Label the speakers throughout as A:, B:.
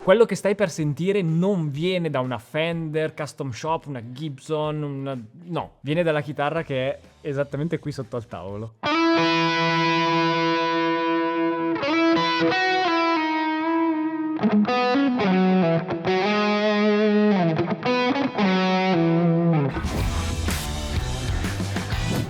A: quello che stai per sentire non viene da una Fender, Custom Shop, una Gibson, no, viene dalla chitarra che è esattamente qui sotto al tavolo.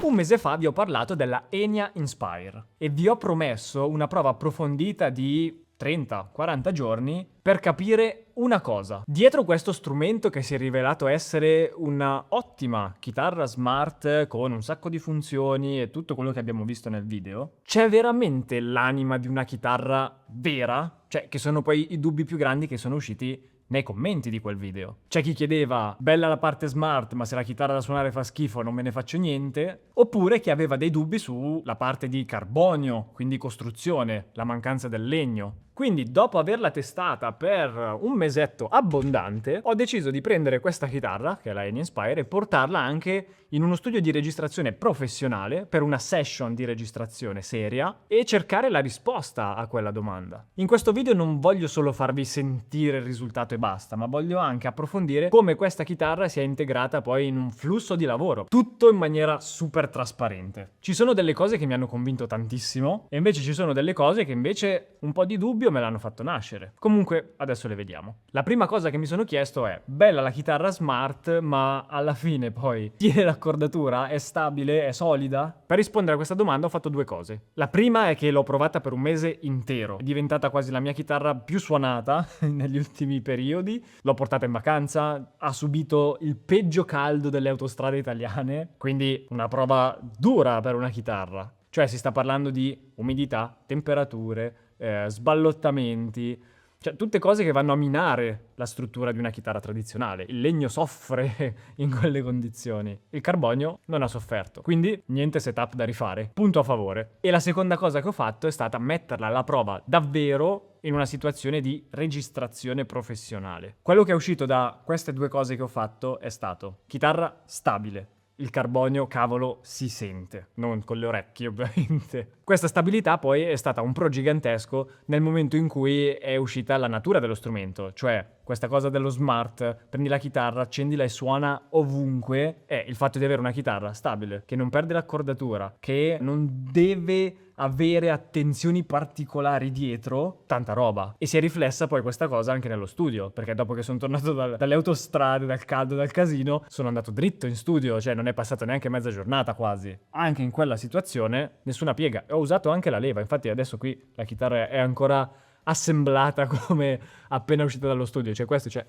A: Un mese fa vi ho parlato della Enya Inspire e vi ho promesso una prova approfondita di 30-40 giorni per capire una cosa. Dietro questo strumento che si è rivelato essere una ottima chitarra smart con un sacco di funzioni e tutto quello che abbiamo visto nel video, c'è veramente l'anima di una chitarra vera? Cioè, che sono poi i dubbi più grandi che sono usciti nei commenti di quel video. C'è chi chiedeva, bella la parte smart, ma se la chitarra da suonare fa schifo non me ne faccio niente. Oppure chi aveva dei dubbi sulla parte di carbonio, quindi costruzione, la mancanza del legno. Quindi, dopo averla testata per un mesetto abbondante, ho deciso di prendere questa chitarra, che è la Enya Inspire, e portarla anche in uno studio di registrazione professionale, per una session di registrazione seria, e cercare la risposta a quella domanda. In questo video non voglio solo farvi sentire il risultato e basta, ma voglio anche approfondire come questa chitarra sia integrata poi in un flusso di lavoro, tutto in maniera super trasparente. Ci sono delle cose che mi hanno convinto tantissimo, e invece ci sono delle cose che invece un po' di dubbio me l'hanno fatto nascere. Comunque, adesso le vediamo. La prima cosa che mi sono chiesto è, bella la chitarra smart, ma alla fine poi tiene l'accordatura? È stabile? È solida? Per rispondere a questa domanda ho fatto due cose. La prima è che l'ho provata per un mese intero. È diventata quasi la mia chitarra più suonata negli ultimi periodi. L'ho portata in vacanza, ha subito il peggio caldo delle autostrade italiane, quindi una prova dura per una chitarra. Cioè si sta parlando di umidità, temperature, sballottamenti, cioè tutte cose che vanno a minare la struttura di una chitarra tradizionale. Il legno soffre in quelle condizioni, il carbonio non ha sofferto, quindi niente setup da rifare, punto a favore. E la seconda cosa che ho fatto è stata metterla alla prova davvero in una situazione di registrazione professionale. Quello che è uscito da queste due cose che ho fatto è stato chitarra stabile. Il carbonio, cavolo, si sente, non con le orecchie ovviamente. Questa stabilità poi è stata un pro gigantesco nel momento in cui è uscita la natura dello strumento, cioè questa cosa dello smart, prendi la chitarra, accendila e suona ovunque, è il fatto di avere una chitarra stabile, che non perde l'accordatura, che non deve avere attenzioni particolari dietro, tanta roba. E si è riflessa poi questa cosa anche nello studio, perché dopo che sono tornato dalle autostrade, dal caldo, dal casino, sono andato dritto in studio, cioè non è passata neanche mezza giornata quasi. Anche in quella situazione nessuna piega. E ho usato anche la leva, infatti adesso qui la chitarra è ancora assemblata come appena uscita dallo studio, cioè questo c'è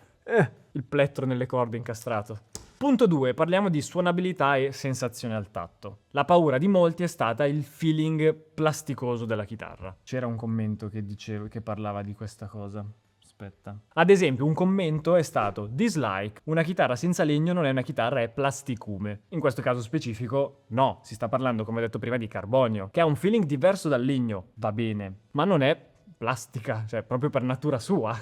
A: il plettro nelle corde incastrato. Punto 2, parliamo di suonabilità e sensazione al tatto. La paura di molti è stata il feeling plasticoso della chitarra. C'era un commento che parlava di questa cosa. Aspetta. Ad esempio, un commento è stato dislike, una chitarra senza legno non è una chitarra, è plasticume. In questo caso specifico, no, si sta parlando, come ho detto prima, di carbonio, che ha un feeling diverso dal legno, va bene, ma non è plastica, cioè proprio per natura sua.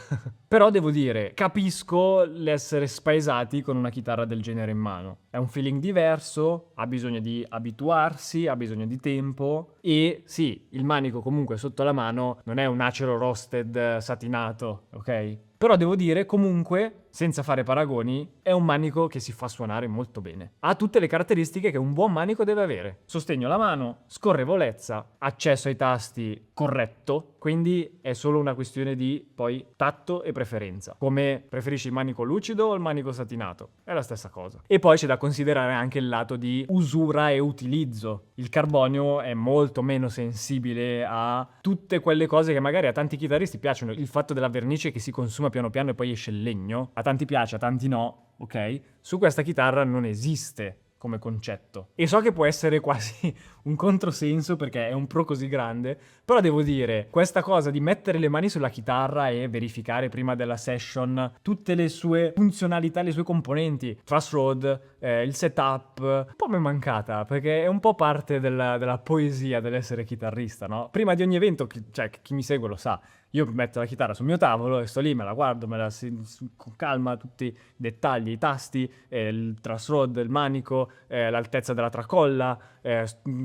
A: Però devo dire, capisco l'essere spaesati con una chitarra del genere in mano. È un feeling diverso, ha bisogno di abituarsi, ha bisogno di tempo e sì, il manico comunque sotto la mano non è un acero roasted satinato, ok? Però devo dire, comunque, senza fare paragoni, è un manico che si fa suonare molto bene. Ha tutte le caratteristiche che un buon manico deve avere. Sostegno alla mano, scorrevolezza, accesso ai tasti corretto, quindi è solo una questione di poi tatto e preferenza. Come preferisci il manico lucido o il manico satinato? È la stessa cosa. E poi c'è da considerare anche il lato di usura e utilizzo. Il carbonio è molto meno sensibile a tutte quelle cose che magari a tanti chitarristi piacciono. Il fatto della vernice che si consuma piano piano e poi esce il legno. A tanti piace, a tanti no, ok? Su questa chitarra non esiste come concetto. E so che può essere quasi un controsenso perché è un pro così grande, però devo dire, questa cosa di mettere le mani sulla chitarra e verificare prima della session tutte le sue funzionalità, le sue componenti, truss rod, il setup, un po' mi è mancata, perché è un po' parte della poesia dell'essere chitarrista, no? Prima di ogni evento, cioè chi mi segue lo sa, io metto la chitarra sul mio tavolo e sto lì, me la guardo, con calma, tutti i dettagli, i tasti, il truss rod, il manico, l'altezza della tracolla,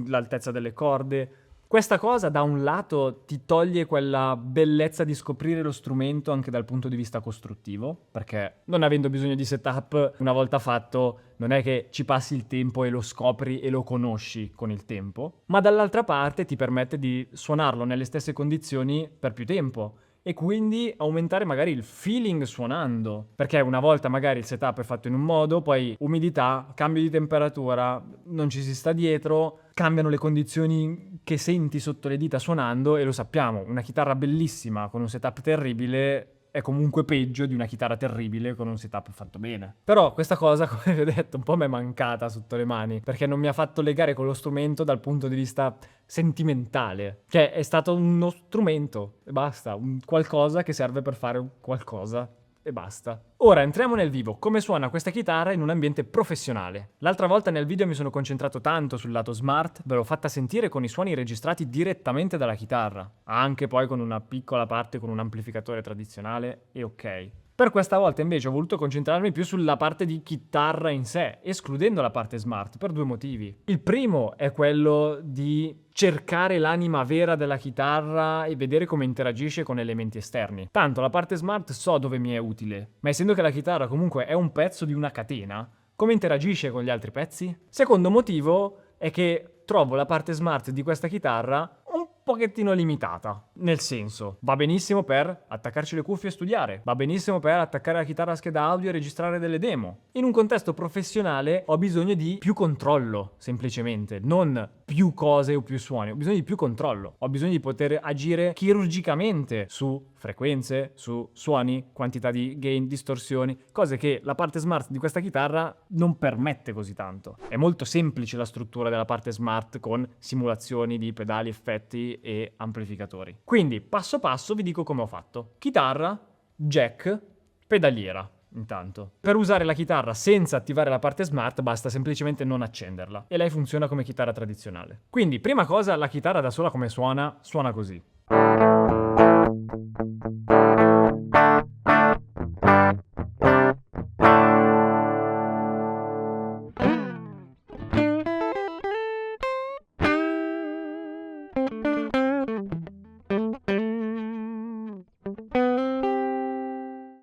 A: l'altezza delle corde. Questa cosa da un lato ti toglie quella bellezza di scoprire lo strumento anche dal punto di vista costruttivo, perché non avendo bisogno di setup una volta fatto non è che ci passi il tempo e lo scopri e lo conosci con il tempo, ma dall'altra parte ti permette di suonarlo nelle stesse condizioni per più tempo e quindi aumentare magari il feeling suonando, perché una volta magari il setup è fatto in un modo, poi umidità, cambio di temperatura, non ci si sta dietro, cambiano le condizioni che senti sotto le dita suonando e lo sappiamo, una chitarra bellissima con un setup terribile è comunque peggio di una chitarra terribile con un setup fatto bene. Però questa cosa, come vi ho detto, un po' mi è mancata sotto le mani, perché non mi ha fatto legare con lo strumento dal punto di vista sentimentale. Cioè, è stato uno strumento e basta, un qualcosa che serve per fare qualcosa e basta. Ora entriamo nel vivo. Come suona questa chitarra in un ambiente professionale? L'altra volta nel video mi sono concentrato tanto sul lato smart, ve l'ho fatta sentire con i suoni registrati direttamente dalla chitarra, anche poi con una piccola parte con un amplificatore tradizionale e ok. Per questa volta invece ho voluto concentrarmi più sulla parte di chitarra in sé, escludendo la parte smart, per due motivi. Il primo è quello di cercare l'anima vera della chitarra e vedere come interagisce con elementi esterni. Tanto la parte smart so dove mi è utile, ma essendo che la chitarra comunque è un pezzo di una catena, come interagisce con gli altri pezzi? Secondo motivo è che trovo la parte smart di questa chitarra un pochettino limitata, nel senso, va benissimo per attaccarci le cuffie e studiare, va benissimo per attaccare la chitarra a scheda audio e registrare delle demo. In un contesto professionale ho bisogno di più controllo, semplicemente, non più cose o più suoni, ho bisogno di più controllo, ho bisogno di poter agire chirurgicamente su frequenze, su suoni, quantità di gain, distorsioni, cose che la parte smart di questa chitarra non permette così tanto. È molto semplice la struttura della parte smart con simulazioni di pedali, effetti e amplificatori. Quindi passo passo vi dico come ho fatto. Chitarra, jack, pedaliera. Intanto, per usare la chitarra senza attivare la parte smart basta semplicemente non accenderla e lei funziona come chitarra tradizionale. Quindi, prima cosa, la chitarra da sola come suona? Suona così.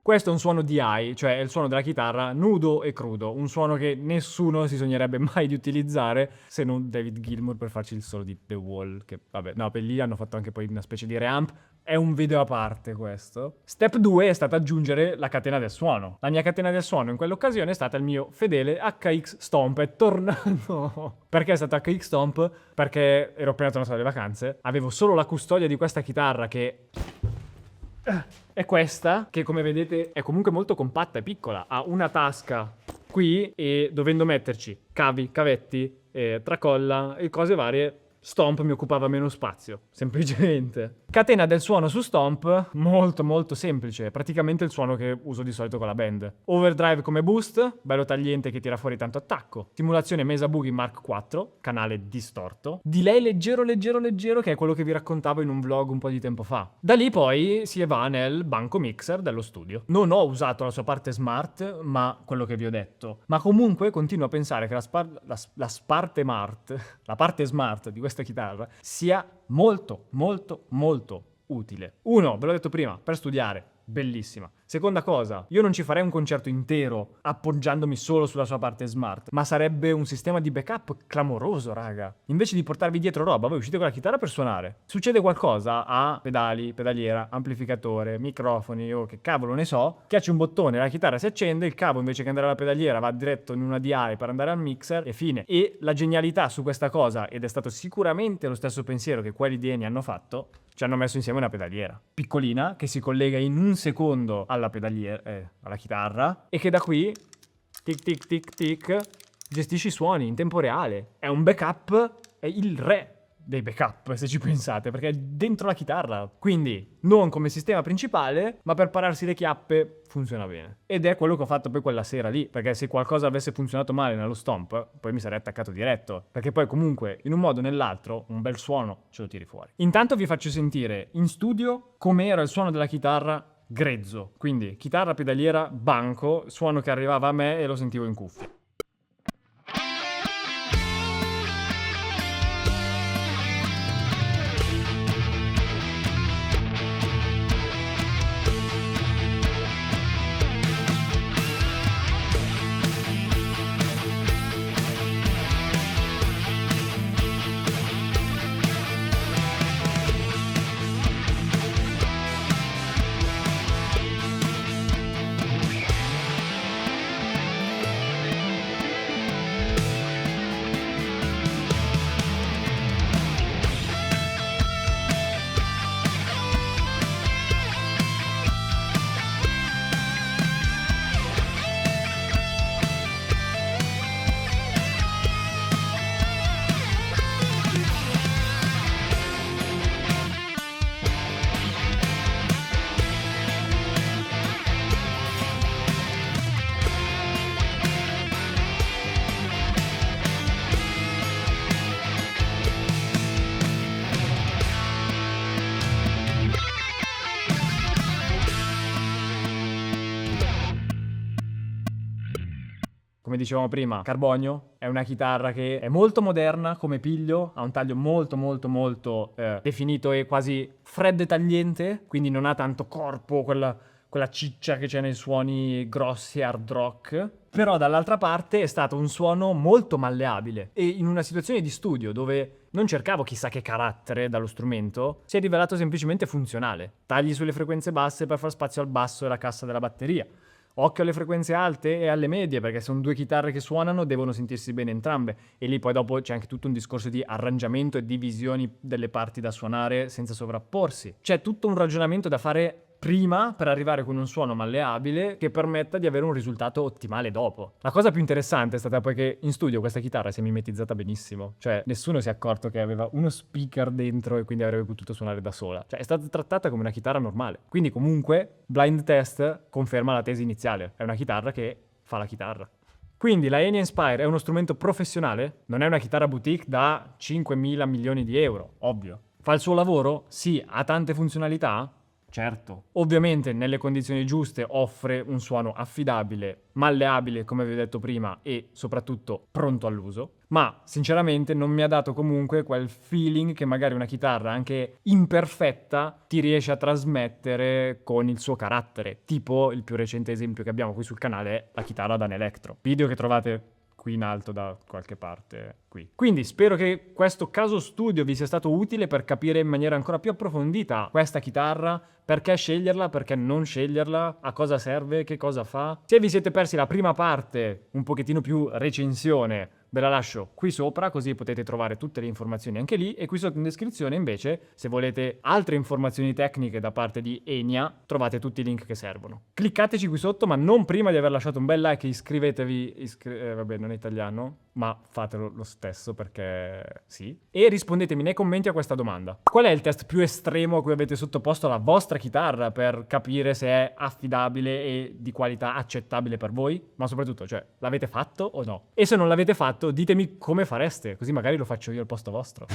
A: Questo è un suono DI, cioè è il suono della chitarra nudo e crudo, un suono che nessuno si sognerebbe mai di utilizzare se non David Gilmour per farci il solo di The Wall, che vabbè, no, per lì hanno fatto anche poi una specie di reamp, è un video a parte questo. Step 2 è stato aggiungere la catena del suono. La mia catena del suono in quell'occasione è stata il mio fedele HX Stomp, è tornato. Perché è stato HX Stomp? Perché ero appena tornato dalle vacanze, avevo solo la custodia di questa chitarra che è questa, che come vedete è comunque molto compatta e piccola, ha una tasca qui e dovendo metterci cavi, cavetti, tracolla e cose varie, Stomp mi occupava meno spazio, semplicemente. Catena del suono su Stomp, molto molto semplice, praticamente il suono che uso di solito con la band. Overdrive come boost, bello tagliente che tira fuori tanto attacco. Simulazione Mesa Boogie Mark IV, canale distorto. Delay leggero leggero leggero che è quello che vi raccontavo in un vlog un po' di tempo fa. Da lì poi si va nel banco mixer dello studio. Non ho usato la sua parte smart, ma quello che vi ho detto. Ma comunque continuo a pensare che la parte smart di questa chitarra sia molto molto molto utile. Uno, ve l'ho detto prima, per studiare, bellissima. Seconda cosa, io non ci farei un concerto intero appoggiandomi solo sulla sua parte smart, ma sarebbe un sistema di backup clamoroso, raga. Invece di portarvi dietro roba, voi uscite con la chitarra per suonare. Succede qualcosa a pedali, pedaliera, amplificatore, microfoni o che cavolo ne so, schiacci un bottone, la chitarra si accende, il cavo invece che andare alla pedaliera va diretto in una DI per andare al mixer e fine. E la genialità su questa cosa, ed è stato sicuramente lo stesso pensiero che quelli di Eni hanno fatto, ci hanno messo insieme una pedaliera piccolina che si collega in un secondo alla pedaliera, alla chitarra, e che da qui tic tic tic tic gestisci i suoni in tempo reale. È un backup, è il re dei backup se ci pensate, perché è dentro la chitarra, quindi non come sistema principale, ma per pararsi le chiappe funziona bene. Ed è quello che ho fatto poi quella sera lì, perché se qualcosa avesse funzionato male nello Stomp poi mi sarei attaccato diretto, perché poi comunque in un modo o nell'altro un bel suono ce lo tiri fuori. Intanto vi faccio sentire in studio com'era il suono della chitarra grezzo, quindi chitarra, pedaliera, banco, suono che arrivava a me e lo sentivo in cuffia. come dicevamo prima, carbonio. È una chitarra che è molto moderna come piglio, ha un taglio molto definito e quasi freddo e tagliente, quindi non ha tanto corpo, quella ciccia che c'è nei suoni grossi hard rock. Però dall'altra parte è stato un suono molto malleabile e in una situazione di studio dove non cercavo chissà che carattere dallo strumento, si è rivelato semplicemente funzionale. Tagli sulle frequenze basse per far spazio al basso e alla cassa della batteria. Occhio alle frequenze alte e alle medie, perché sono due chitarre che suonano, devono sentirsi bene entrambe. E lì poi dopo c'è anche tutto un discorso di arrangiamento e divisioni delle parti da suonare senza sovrapporsi. C'è tutto un ragionamento da fare prima per arrivare con un suono malleabile che permetta di avere un risultato ottimale dopo. La cosa più interessante è stata poi che in studio questa chitarra si è mimetizzata benissimo, cioè nessuno si è accorto che aveva uno speaker dentro e quindi avrebbe potuto suonare da sola, cioè è stata trattata come una chitarra normale. Quindi comunque blind test conferma la tesi iniziale, è una chitarra che fa la chitarra. Quindi la Enya Inspire è uno strumento professionale? Non è una chitarra boutique da 5.000 milioni di euro, ovvio. Fa il suo lavoro? Sì. Ha tante funzionalità? Certo. Ovviamente nelle condizioni giuste offre un suono affidabile, malleabile come vi ho detto prima e soprattutto pronto all'uso, ma sinceramente non mi ha dato comunque quel feeling che magari una chitarra anche imperfetta ti riesce a trasmettere con il suo carattere, tipo il più recente esempio che abbiamo qui sul canale è la chitarra Dan Electro, video che trovate qui in alto da qualche parte qui. Quindi spero che questo caso studio vi sia stato utile per capire in maniera ancora più approfondita questa chitarra, perché sceglierla, perché non sceglierla, a cosa serve, che cosa fa. Se vi siete persi la prima parte, un pochettino più recensione, ve la lascio qui sopra, così potete trovare tutte le informazioni anche lì, e qui sotto in descrizione invece, se volete altre informazioni tecniche da parte di Enya, trovate tutti i link che servono. Cliccateci qui sotto, ma non prima di aver lasciato un bel like e iscrivetevi, vabbè non è italiano, ma fatelo lo stesso perché sì. E rispondetemi nei commenti a questa domanda. Qual è il test più estremo a cui avete sottoposto la vostra chitarra per capire se è affidabile e di qualità accettabile per voi? Ma soprattutto, cioè, l'avete fatto o no? E se non l'avete fatto, ditemi come fareste, così magari lo faccio io al posto vostro.